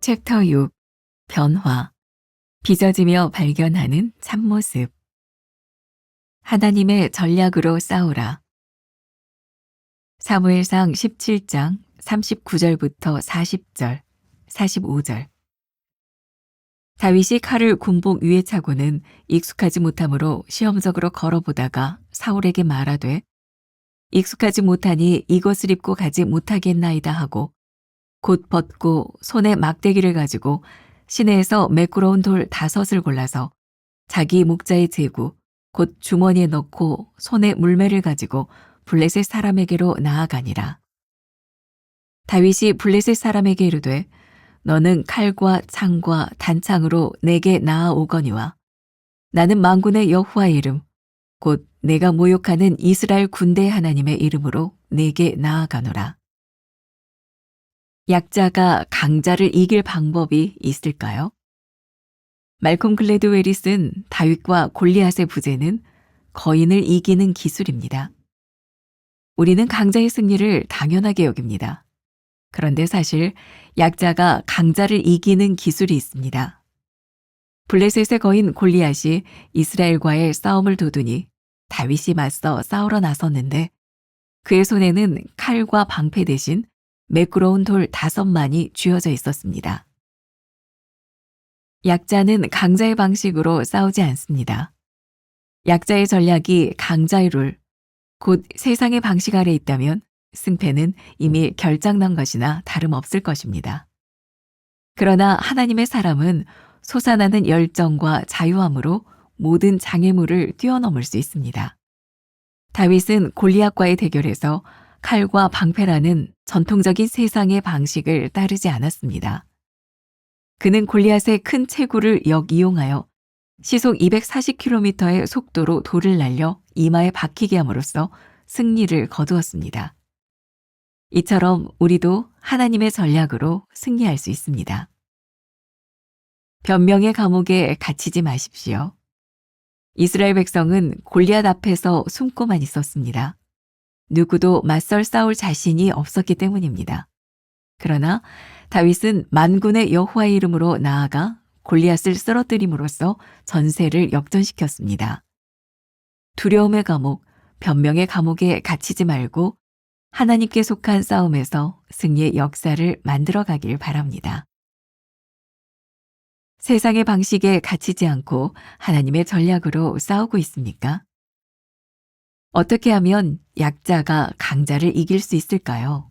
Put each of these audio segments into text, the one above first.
챕터 6 변화 빚어지며 발견하는 참모습 하나님의 전략으로 싸우라 사무엘상 17장 39절부터 40절, 45절 다윗이 칼을 군복 위에 차고는 익숙하지 못하므로 시험적으로 걸어보다가 사울에게 말하되 익숙하지 못하니 이것을 입고 가지 못하겠나이다 하고 곧 벗고 손에 막대기를 가지고 시내에서 매끄러운 돌 5을 골라서 자기 목자의 제구 곧 주머니에 넣고 손에 물매를 가지고 블레셋 사람에게로 나아가니라. 다윗이 블레셋 사람에게 이르되 너는 칼과 창과 단창으로 내게 나아오거니와 나는 만군의 여호와의 이름 곧 내가 모욕하는 이스라엘 군대 하나님의 이름으로 내게 나아가노라. 약자가 강자를 이길 방법이 있을까요? 말콤 글래드웰이 쓴 다윗과 골리앗의 부제는 거인을 이기는 기술입니다. 우리는 강자의 승리를 당연하게 여깁니다. 그런데 사실 약자가 강자를 이기는 기술이 있습니다. 블레셋의 거인 골리앗이 이스라엘과의 싸움을 도두니 다윗이 맞서 싸우러 나섰는데 그의 손에는 칼과 방패 대신 매끄러운 돌 5만이 쥐어져 있었습니다. 약자는 강자의 방식으로 싸우지 않습니다. 약자의 전략이 강자의 룰, 곧 세상의 방식 아래 있다면 승패는 이미 결정난 것이나 다름없을 것입니다. 그러나 하나님의 사람은 솟아나는 열정과 자유함으로 모든 장애물을 뛰어넘을 수 있습니다. 다윗은 골리앗과의 대결에서 칼과 방패라는 전통적인 세상의 방식을 따르지 않았습니다. 그는 골리앗의 큰 체구를 역이용하여 시속 240km의 속도로 돌을 날려 이마에 박히게 함으로써 승리를 거두었습니다. 이처럼 우리도 하나님의 전략으로 승리할 수 있습니다. 변명의 감옥에 갇히지 마십시오. 이스라엘 백성은 골리앗 앞에서 숨고만 있었습니다. 누구도 맞설 싸울 자신이 없었기 때문입니다. 그러나 다윗은 만군의 여호와의 이름으로 나아가 골리앗을 쓰러뜨림으로써 전세를 역전시켰습니다. 두려움의 감옥, 변명의 감옥에 갇히지 말고 하나님께 속한 싸움에서 승리의 역사를 만들어가길 바랍니다. 세상의 방식에 갇히지 않고 하나님의 전략으로 싸우고 있습니까? 어떻게 하면 약자가 강자를 이길 수 있을까요?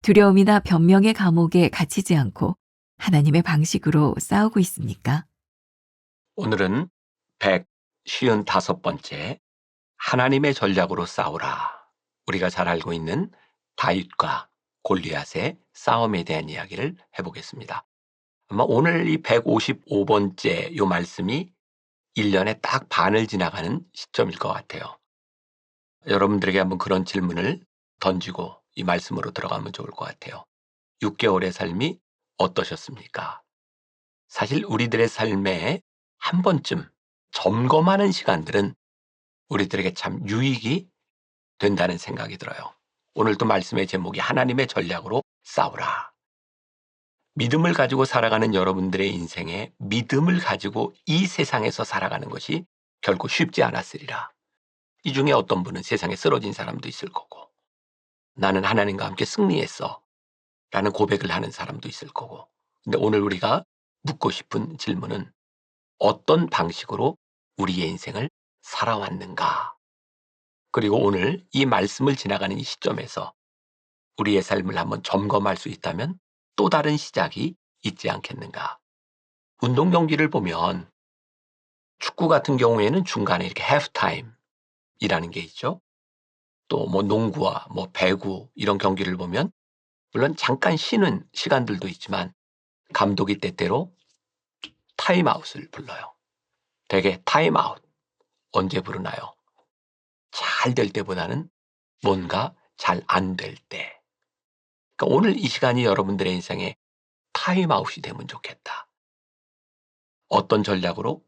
두려움이나 변명의 감옥에 갇히지 않고 하나님의 방식으로 싸우고 있습니까? 오늘은 155번째 하나님의 전략으로 싸우라. 우리가 잘 알고 있는 다윗과 골리앗의 싸움에 대한 이야기를 해보겠습니다. 아마 오늘 이 155번째 요 말씀이 1년에 딱 반을 지나가는 시점일 것 같아요. 여러분들에게 한번 그런 질문을 던지고 이 말씀으로 들어가면 좋을 것 같아요. 6개월의 삶이 어떠셨습니까? 사실 우리들의 삶에 한 번쯤 점검하는 시간들은 우리들에게 참 유익이 된다는 생각이 들어요. 오늘도 말씀의 제목이 하나님의 전략으로 싸우라. 믿음을 가지고 살아가는 여러분들의 인생에 믿음을 가지고 이 세상에서 살아가는 것이 결코 쉽지 않았으리라. 이 중에 어떤 분은 세상에 쓰러진 사람도 있을 거고 나는 하나님과 함께 승리했어 라는 고백을 하는 사람도 있을 거고 근데 오늘 우리가 묻고 싶은 질문은 어떤 방식으로 우리의 인생을 살아왔는가? 그리고 오늘 이 말씀을 지나가는 이 시점에서 우리의 삶을 한번 점검할 수 있다면 또 다른 시작이 있지 않겠는가? 운동 경기를 보면 축구 같은 경우에는 중간에 이렇게 halftime이라는 게 있죠. 또 뭐 농구와 뭐 배구 이런 경기를 보면 물론 잠깐 쉬는 시간들도 있지만 감독이 때때로 타임아웃을 불러요. 되게 타임아웃 언제 부르나요? 잘 될 때보다는 뭔가 잘 안 될 때. 그러니까 오늘 이 시간이 여러분들의 인생에 타임아웃이 되면 좋겠다. 어떤 전략으로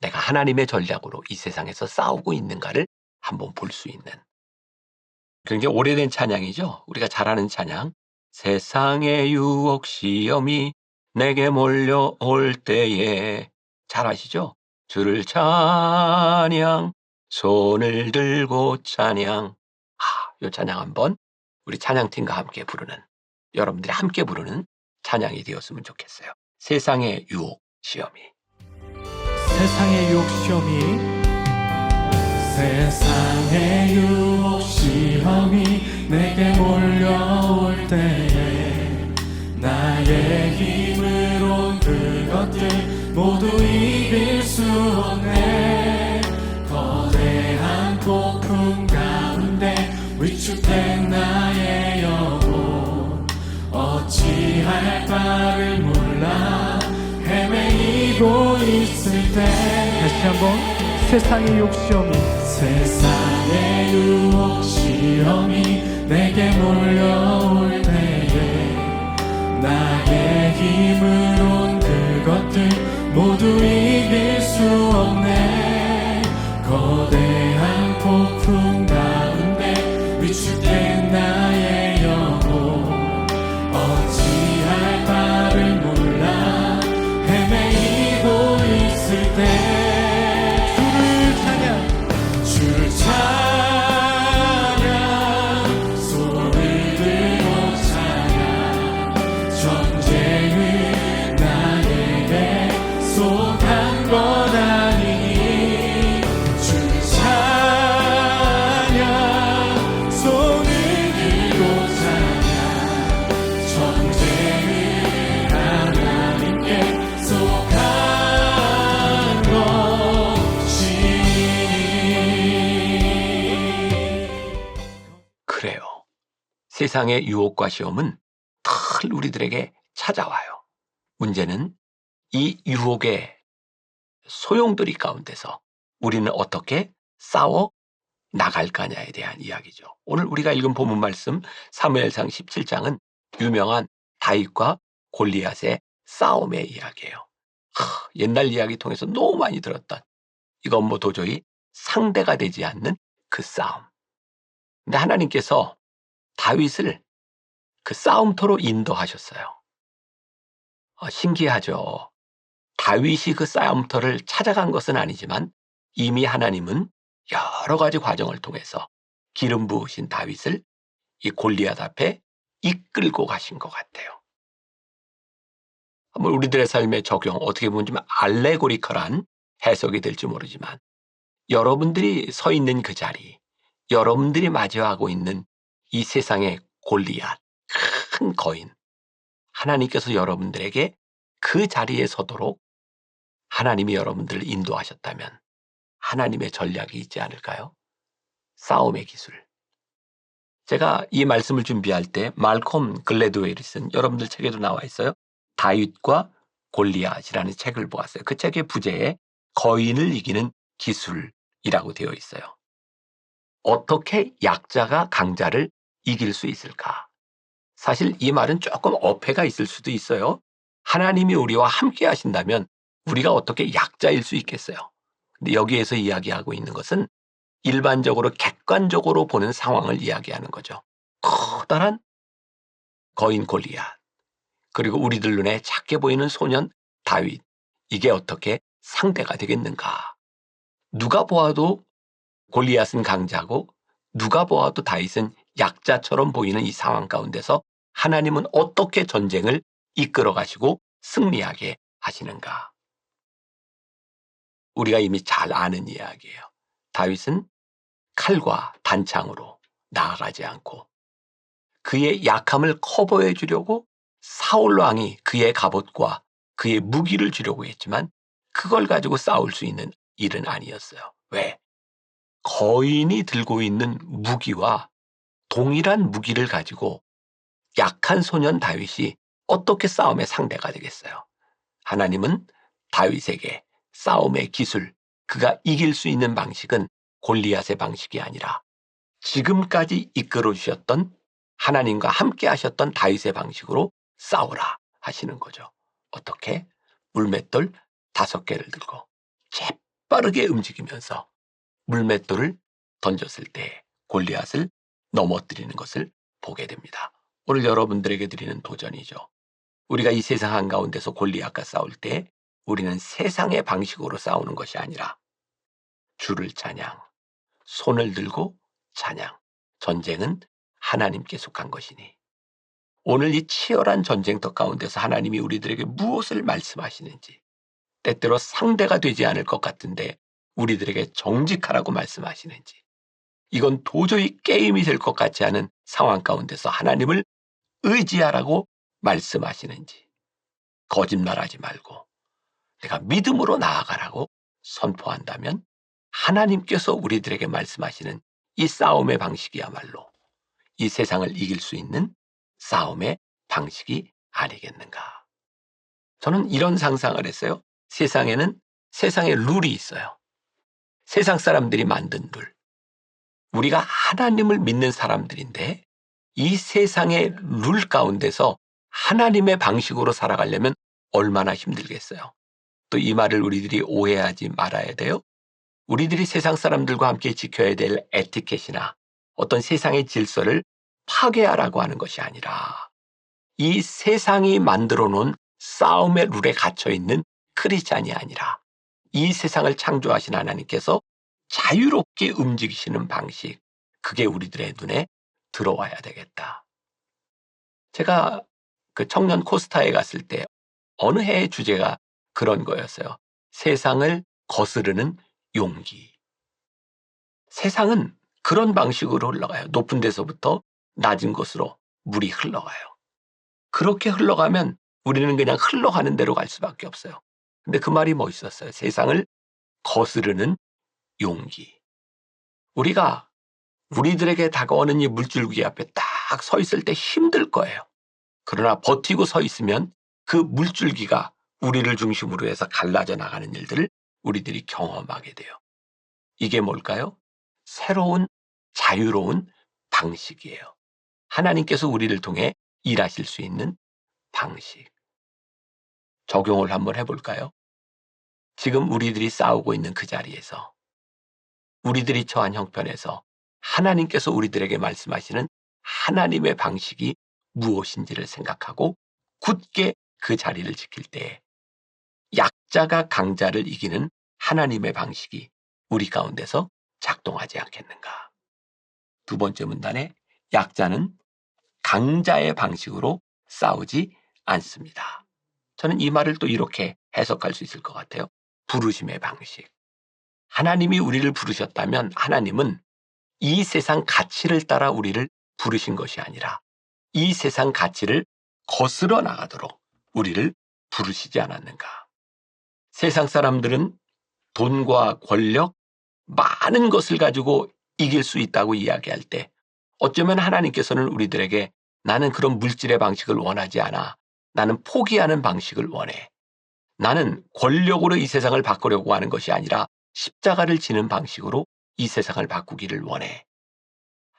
내가 하나님의 전략으로 이 세상에서 싸우고 있는가를 한번 볼 수 있는. 굉장히 오래된 찬양이죠. 우리가 잘 아는 찬양 세상의 유혹 시험이 내게 몰려올 때에 잘 아시죠? 주를 찬양, 손을 들고 찬양. 요 찬양 한번 우리 찬양팀과 함께 부르는, 여러분들이 함께 부르는 찬양이 되었으면 좋겠어요. 세상의 유혹 시험이. 세상의 유혹 시험이 세상의 유혹 시험이 내게 몰려올 때에 나의 힘으론 그것들 모두 이길 수 없네. 거대한 폭풍 가운데 위축된 나의 영혼 어찌할 바를 몰라 헤매이고 있을 때 다시 한번 세상의 유혹 시험이 세상의 유혹 시험이 내게 몰려올 때에 나의 힘으론 그것들 모두 이길 수 없네. 거대한 폭풍 가운데 위축된 나의 영혼 어찌할 바를 몰라 헤매이고 있을 때 주를 찬양, 손을 들고 찬양, 전쟁은 나에게 속한 것 아니니. 주를 찬양, 손을 들고 찬양, 전쟁은 하나님께 속한 그래요. 세상의 유혹과 시험은 늘 우리들에게 찾아와요. 문제는 이 유혹의 소용돌이 가운데서 우리는 어떻게 싸워 나갈 거냐에 대한 이야기죠. 오늘 우리가 읽은 본문 말씀 사무엘상 17장은 유명한 다윗과 골리앗의 싸움의 이야기예요. 옛날 이야기 통해서 너무 많이 들었던, 이건 뭐 도저히 상대가 되지 않는 그 싸움. 근데 하나님께서 다윗을 그 싸움터로 인도하셨어요. 신기하죠. 다윗이 그 싸움터를 찾아간 것은 아니지만 이미 하나님은 여러 가지 과정을 통해서 기름 부으신 다윗을 이 골리앗 앞에 이끌고 가신 것 같아요. 한번 우리들의 삶의 적용, 어떻게 보면 좀 알레고리컬한 해석이 될지 모르지만 여러분들이 서 있는 그 자리, 여러분들이 마주하고 있는 이 세상의 골리앗, 큰 거인, 하나님께서 여러분들에게 그 자리에 서도록 하나님이 여러분들을 인도하셨다면 하나님의 전략이 있지 않을까요? 싸움의 기술. 제가 이 말씀을 준비할 때 말콤 글래드웰이 쓴, 여러분들 책에도 나와 있어요, 다윗과 골리앗이라는 책을 보았어요. 그 책의 부제에 거인을 이기는 기술이라고 되어 있어요. 어떻게 약자가 강자를 이길 수 있을까? 사실 이 말은 조금 어폐가 있을 수도 있어요. 하나님이 우리와 함께 하신다면 우리가 어떻게 약자일 수 있겠어요? 근데 여기에서 이야기하고 있는 것은 일반적으로 객관적으로 보는 상황을 이야기하는 거죠. 커다란 거인 골리앗, 그리고 우리들 눈에 작게 보이는 소년 다윗, 이게 어떻게 상대가 되겠는가? 누가 보아도 골리앗은 강자고 누가 보아도 다윗은 약자처럼 보이는 이 상황 가운데서 하나님은 어떻게 전쟁을 이끌어 가시고 승리하게 하시는가? 우리가 이미 잘 아는 이야기예요. 다윗은 칼과 단창으로 나아가지 않고 그의 약함을 커버해 주려고 사울 왕이 그의 갑옷과 그의 무기를 주려고 했지만 그걸 가지고 싸울 수 있는 일은 아니었어요. 왜? 거인이 들고 있는 무기와 동일한 무기를 가지고 약한 소년 다윗이 어떻게 싸움의 상대가 되겠어요? 하나님은 다윗에게 싸움의 기술, 그가 이길 수 있는 방식은 골리앗의 방식이 아니라 지금까지 이끌어 주셨던, 하나님과 함께 하셨던 다윗의 방식으로 싸우라 하시는 거죠. 어떻게? 물맷돌 5개를 들고 재빠르게 움직이면서 물맷돌을 던졌을 때 골리앗을 넘어뜨리는 것을 보게 됩니다. 오늘 여러분들에게 드리는 도전이죠. 우리가 이 세상 한가운데서 골리앗과 싸울 때 우리는 세상의 방식으로 싸우는 것이 아니라 주를 찬양, 손을 들고 찬양. 전쟁은 하나님께 속한 것이니 오늘 이 치열한 전쟁터 가운데서 하나님이 우리들에게 무엇을 말씀하시는지, 때때로 상대가 되지 않을 것 같은데 우리들에게 정직하라고 말씀하시는지, 이건 도저히 게임이 될 것 같지 않은 상황 가운데서 하나님을 의지하라고 말씀하시는지, 거짓말하지 말고 내가 믿음으로 나아가라고 선포한다면 하나님께서 우리들에게 말씀하시는 이 싸움의 방식이야말로 이 세상을 이길 수 있는 싸움의 방식이 아니겠는가. 저는 이런 상상을 했어요. 세상에는 세상의 룰이 있어요. 세상 사람들이 만든 룰. 우리가 하나님을 믿는 사람들인데 이 세상의 룰 가운데서 하나님의 방식으로 살아가려면 얼마나 힘들겠어요. 또 이 말을 우리들이 오해하지 말아야 돼요. 우리들이 세상 사람들과 함께 지켜야 될 에티켓이나 어떤 세상의 질서를 파괴하라고 하는 것이 아니라 이 세상이 만들어 놓은 싸움의 룰에 갇혀 있는 크리스찬이 아니라 이 세상을 창조하신 하나님께서 자유롭게 움직이시는 방식, 그게 우리들의 눈에 들어와야 되겠다. 제가 그 청년 코스타에 갔을 때 어느 해의 주제가 그런 거였어요. 세상을 거스르는 용기. 세상은 그런 방식으로 흘러가요. 높은 데서부터 낮은 곳으로 물이 흘러가요. 그렇게 흘러가면 우리는 그냥 흘러가는 대로 갈 수밖에 없어요. 근데 그 말이 멋있었어요. 세상을 거스르는 용기. 우리가 우리들에게 다가오는 이 물줄기 앞에 딱 서 있을 때 힘들 거예요. 그러나 버티고 서 있으면 그 물줄기가 우리를 중심으로 해서 갈라져 나가는 일들을 우리들이 경험하게 돼요. 이게 뭘까요? 새로운 자유로운 방식이에요. 하나님께서 우리를 통해 일하실 수 있는 방식. 적용을 한번 해볼까요? 지금 우리들이 싸우고 있는 그 자리에서, 우리들이 처한 형편에서 하나님께서 우리들에게 말씀하시는 하나님의 방식이 무엇인지를 생각하고 굳게 그 자리를 지킬 때 약자가 강자를 이기는 하나님의 방식이 우리 가운데서 작동하지 않겠는가. 두 번째 문단에 약자는 강자의 방식으로 싸우지 않습니다. 저는 이 말을 또 이렇게 해석할 수 있을 것 같아요. 부르심의 방식. 하나님이 우리를 부르셨다면 하나님은 이 세상 가치를 따라 우리를 부르신 것이 아니라 이 세상 가치를 거스러 나가도록 우리를 부르시지 않았는가. 세상 사람들은 돈과 권력, 많은 것을 가지고 이길 수 있다고 이야기할 때 어쩌면 하나님께서는 우리들에게 나는 그런 물질의 방식을 원하지 않아. 나는 포기하는 방식을 원해. 나는 권력으로 이 세상을 바꾸려고 하는 것이 아니라 십자가를 지는 방식으로 이 세상을 바꾸기를 원해.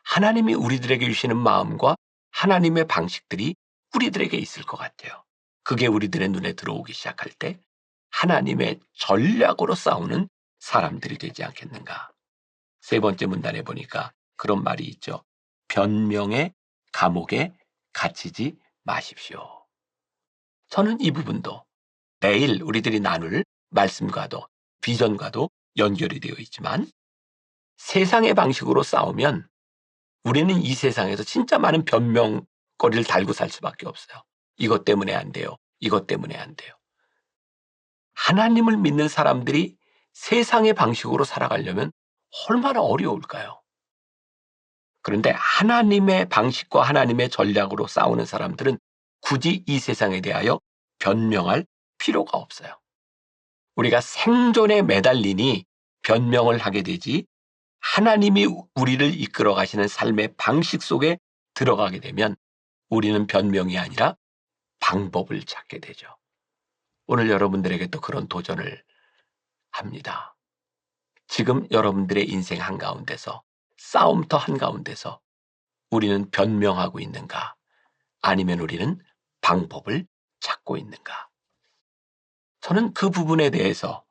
하나님이 우리들에게 주시는 마음과 하나님의 방식들이 우리들에게 있을 것 같아요. 그게 우리들의 눈에 들어오기 시작할 때 하나님의 전략으로 싸우는 사람들이 되지 않겠는가. 세 번째 문단에 보니까 그런 말이 있죠. 변명의 감옥에 갇히지 마십시오. 저는 이 부분도 내일 우리들이 나눌 말씀과도 비전과도 연결이 되어 있지만 세상의 방식으로 싸우면 우리는 이 세상에서 진짜 많은 변명거리를 달고 살 수밖에 없어요. 이것 때문에 안 돼요. 이것 때문에 안 돼요. 하나님을 믿는 사람들이 세상의 방식으로 살아가려면 얼마나 어려울까요? 그런데 하나님의 방식과 하나님의 전략으로 싸우는 사람들은 굳이 이 세상에 대하여 변명할 필요가 없어요. 우리가 생존에 매달리니 변명을 하게 되지 하나님이 우리를 이끌어 가시는 삶의 방식 속에 들어가게 되면 우리는 변명이 아니라 방법을 찾게 되죠. 오늘 여러분들에게 또 그런 도전을 합니다. 지금 여러분들의 인생 한가운데서 싸움터 한가운데서 우리는 변명하고 있는가? 아니면 우리는 방법을 찾고 있는가? 저는 그 부분에 대해서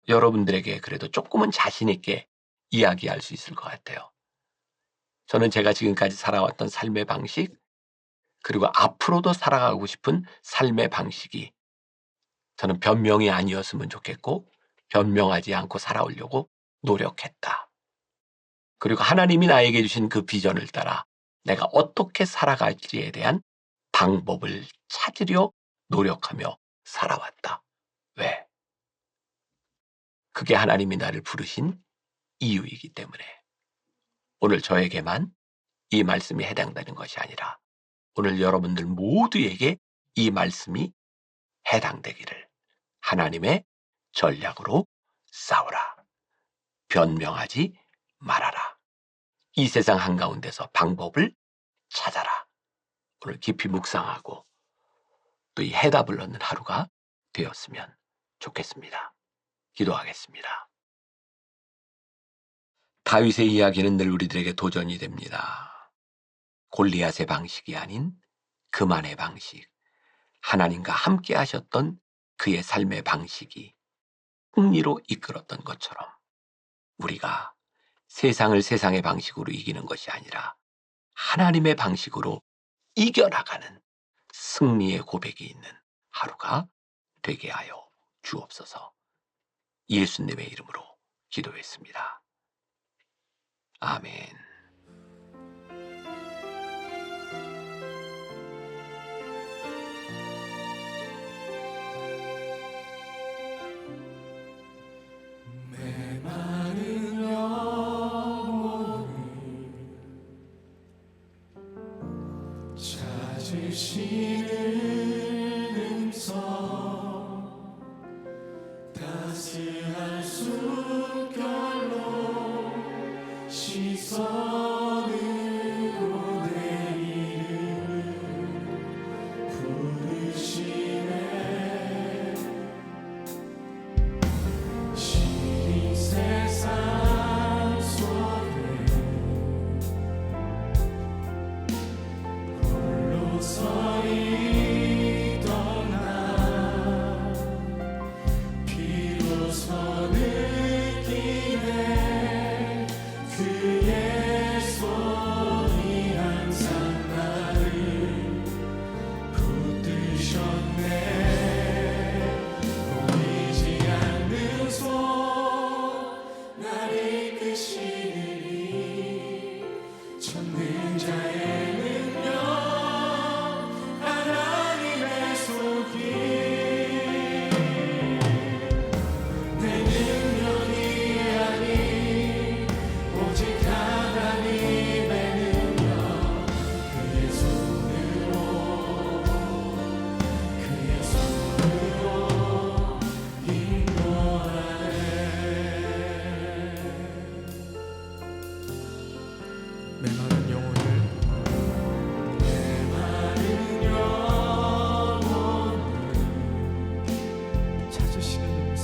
여러분들에게 그래도 조금은 자신 있게 이야기할 수 있을 것 같아요. 저는 제가 지금까지 살아왔던 삶의 방식, 그리고 앞으로도 살아가고 싶은 삶의 방식이 저는 변명이 아니었으면 좋겠고 변명하지 않고 살아오려고 노력했다. 그리고 하나님이 나에게 주신 그 비전을 따라 내가 어떻게 살아갈지에 대한 방법을 찾으려 노력하며 살아왔다. 왜? 그게 하나님이 나를 부르신 이유이기 때문에. 오늘 저에게만 이 말씀이 해당되는 것이 아니라 오늘 여러분들 모두에게 이 말씀이 해당되기를 하나님의 전략으로 싸우라. 변명하지 말아라. 이 세상 한가운데서 방법을 찾아라. 오늘 깊이 묵상하고 또 이 해답을 얻는 하루가 되었으면 좋겠습니다. 기도하겠습니다. 다윗의 이야기는 늘 우리들에게 도전이 됩니다. 골리앗의 방식이 아닌 그만의 방식, 하나님과 함께 하셨던 그의 삶의 방식이 승리로 이끌었던 것처럼 우리가 세상을 세상의 방식으로 이기는 것이 아니라 하나님의 방식으로 이겨나가는 승리의 고백이 있는 하루가 되게 하여 주옵소서. 예수님의 이름으로 기도했습니다. 아멘. 메마른 영혼을 찾으시는 음성 따스한 숨결로 시선으로 내 이름을 부르시네. 시린 세상 속에 홀로 서 있던 나 비로소 느끼네. 그의 손이 항상 나를 붙드셨네. 보이지 않는 손 날 이끄시니 전능자의 능력 하나님의 손길. 내 능력이 아닌 오직 하나님의 능력. 그의 손으로 인도하네. 메마른 영혼을 찾으시는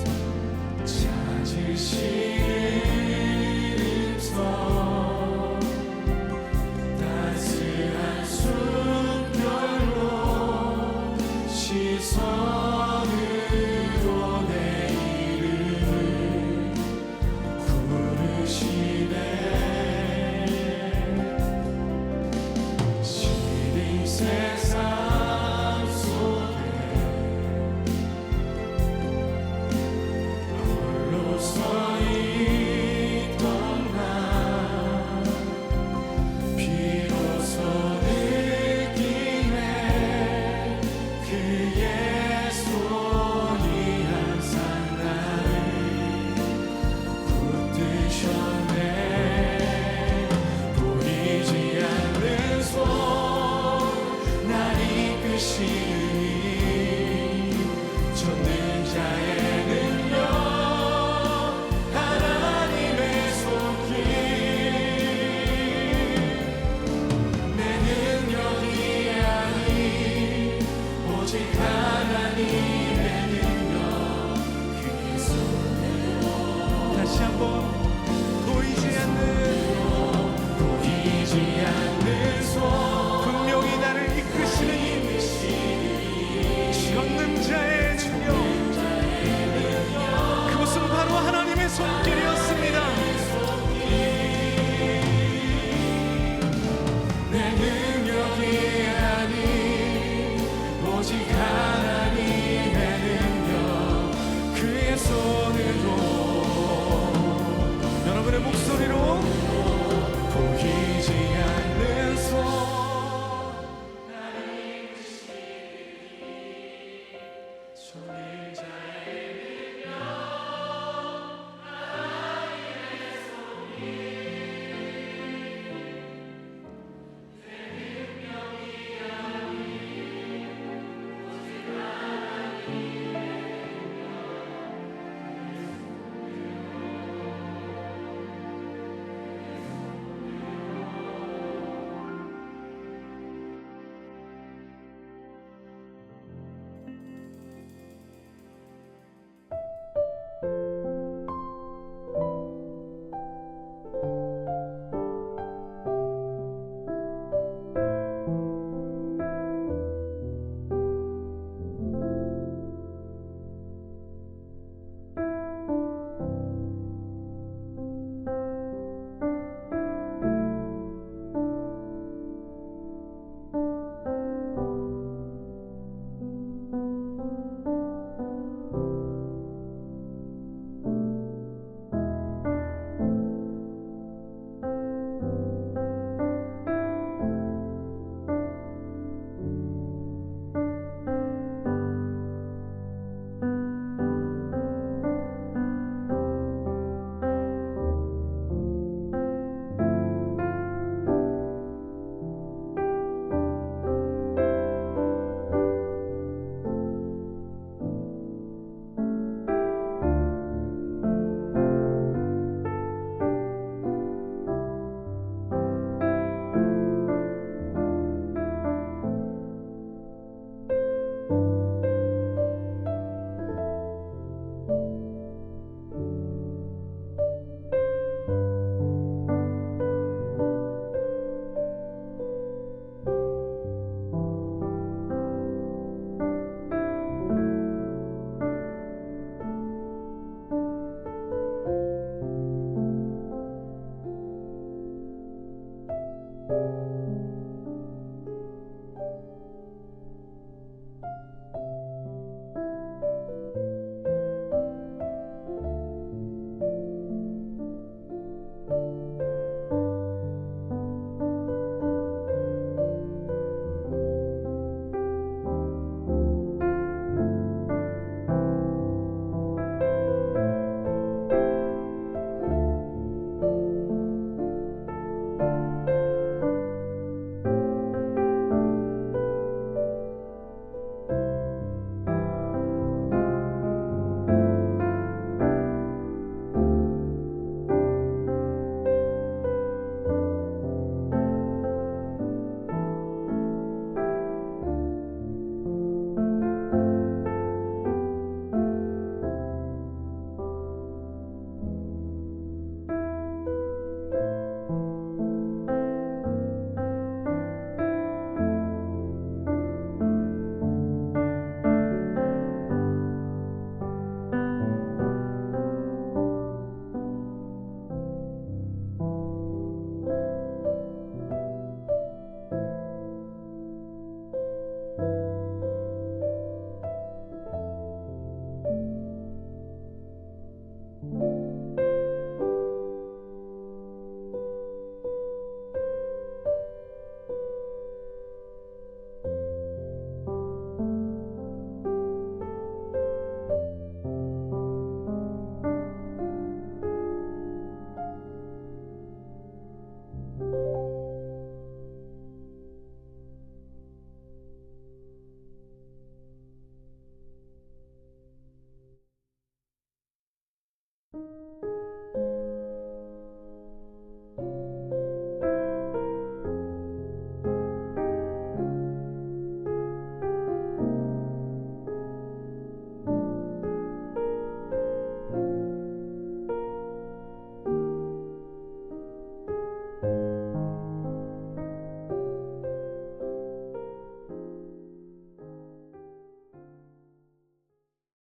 음성 따스한 숨결로 시선으로 내 이름을 부르시네. 시린 세상 속에 홀로 서 있던 나 비로소 느끼네. 그의 손이 항상 나를 붙드셨네. 보이지 않는 손 날 이끄시니 전능자의 능력 하나님의 손길. 내 능력이 아닌 오직 하나님의 능력. 그의 손으로 다시 한번 보이지 않는 손 분명히 나를 이끄시는 전능자의 능력. 그것은 바로 하나님의 손길이었습니다. 내 능력이 아닌 오직 하나님의 능력 그의 손으로 여러분의 목소리로 보이지 않는 손 나를 이끄시니 주님